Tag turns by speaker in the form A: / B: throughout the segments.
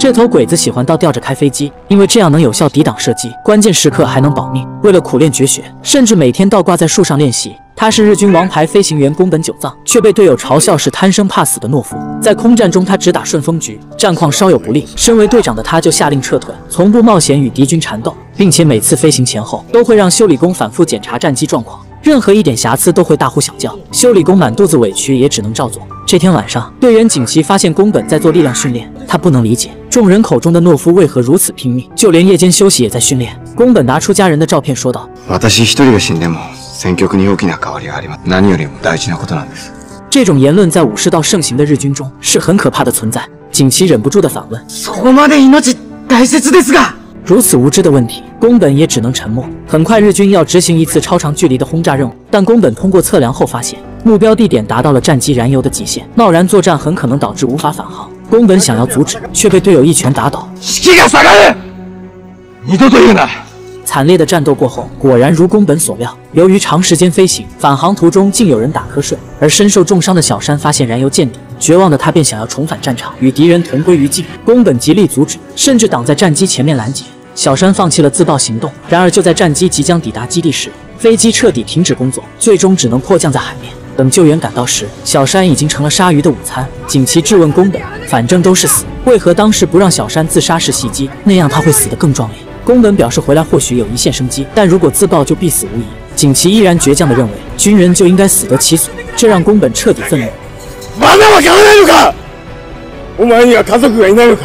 A: 这头鬼子喜欢倒吊着开飞机，因为这样能有效抵挡射击，关键时刻还能保命。为了苦练绝学，甚至每天倒挂在树上练习。他是日军王牌飞行员宫本久藏，却被队友嘲笑是贪生怕死的懦夫。在空战中，他只打顺风局，战况稍有不利，身为队长的他就下令撤退，从不冒险与敌军缠斗，并且每次飞行前后都会让修理工反复检查战机状况。 任何一点瑕疵都会大呼小叫，修理工满肚子委屈也只能照做。这天晚上，队员景琦发现宫本在做力量训练，他不能理解众人口中的懦夫为何如此拼命，就连夜间休息也在训练。宫本拿出家人的照片，说道：“
B: 私一人が死んでも戦局に大きな変わりがあります。何よりも大事なことなんです。”
A: 这种言论在武士道盛行的日军中是很可怕的存在。景琦忍不住的反问：“
C: そこまで命大切ですが？”
A: 如此无知的问题，宫本也只能沉默。很快，日军要执行一次超长距离的轰炸任务，但宫本通过测量后发现，目标地点达到了战机燃油的极限，贸然作战很可能导致无法返航。宫本想要阻止，却被队友一拳打倒。惨烈的战斗过后，果然如宫本所料，由于长时间飞行，返航途中竟有人打瞌睡，而身受重伤的小山发现燃油见底。 绝望的他便想要重返战场，与敌人同归于尽。宫本极力阻止，甚至挡在战机前面拦截。小山放弃了自爆行动。然而，就在战机即将抵达基地时，飞机彻底停止工作，最终只能迫降在海面。等救援赶到时，小山已经成了鲨鱼的午餐。景琦质问宫本：“反正都是死，为何当时不让小山自杀式袭击？那样他会死得更壮烈。”宫本表示，回来或许有一线生机，但如果自爆就必死无疑。景琦依然倔强地认为，军人就应该死得其所，这让宫本彻底愤怒。
D: まだわからないのか？お前には家族がいないのか？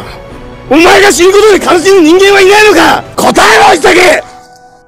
D: お前が死ぬことで悲しむ人間はいないのか？答えろ、潔！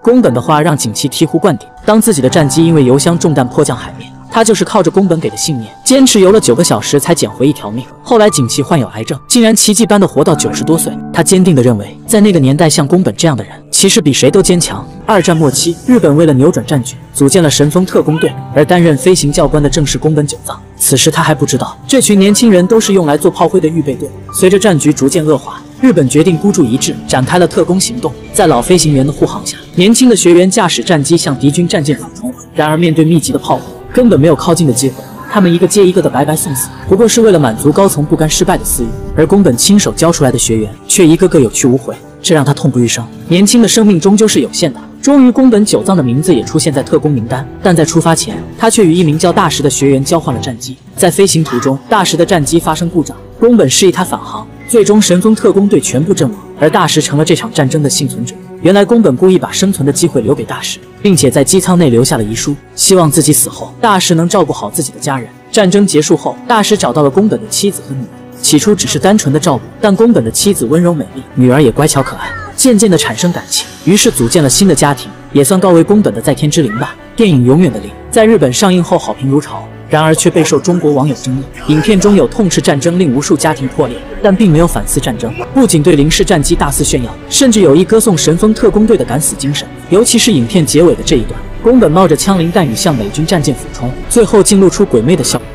A: 宫本的话让景琦醍醐灌顶。当自己的战机因为油箱中弹迫降海面，他就是靠着宫本给的信念，坚持游了9个小时才捡回一条命。后来景琦患有癌症，竟然奇迹般的活到90多岁。他坚定地认为，在那个年代，像宫本这样的人，其实比谁都坚强。2战末期，日本为了扭转战局，组建了神风特工队，而担任飞行教官的正是宫本久藏。此时他还不知道，这群年轻人都是用来做炮灰的预备队。随着战局逐渐恶化，日本决定孤注一掷，展开了特工行动。在老飞行员的护航下，年轻的学员驾驶战机向敌军战舰俯冲。然而面对密集的炮火，根本没有靠近的机会。 他们一个接一个的白白送死，不过是为了满足高层不甘失败的私欲，而宫本亲手教出来的学员却一个个有去无回，这让他痛不欲生。年轻的生命终究是有限的，终于宫本久藏的名字也出现在特工名单，但在出发前，他却与一名叫大石的学员交换了战机。在飞行途中，大石的战机发生故障，宫本示意他返航，最终神风特工队全部阵亡，而大石成了这场战争的幸存者。 原来宫本故意把生存的机会留给大石，并且在机舱内留下了遗书，希望自己死后大石能照顾好自己的家人。战争结束后，大石找到了宫本的妻子和女儿。起初只是单纯的照顾，但宫本的妻子温柔美丽，女儿也乖巧可爱，渐渐的产生感情，于是组建了新的家庭，也算告慰宫本的在天之灵吧。电影《永远的灵》在日本上映后好评如潮。 然而却备受中国网友争议。影片中有痛斥战争令无数家庭破裂，但并没有反思战争，不仅对零式战机大肆炫耀，甚至有意歌颂神风特工队的敢死精神。尤其是影片结尾的这一段，宫本冒着枪林弹雨向美军战舰俯冲，最后竟露出鬼魅的笑容。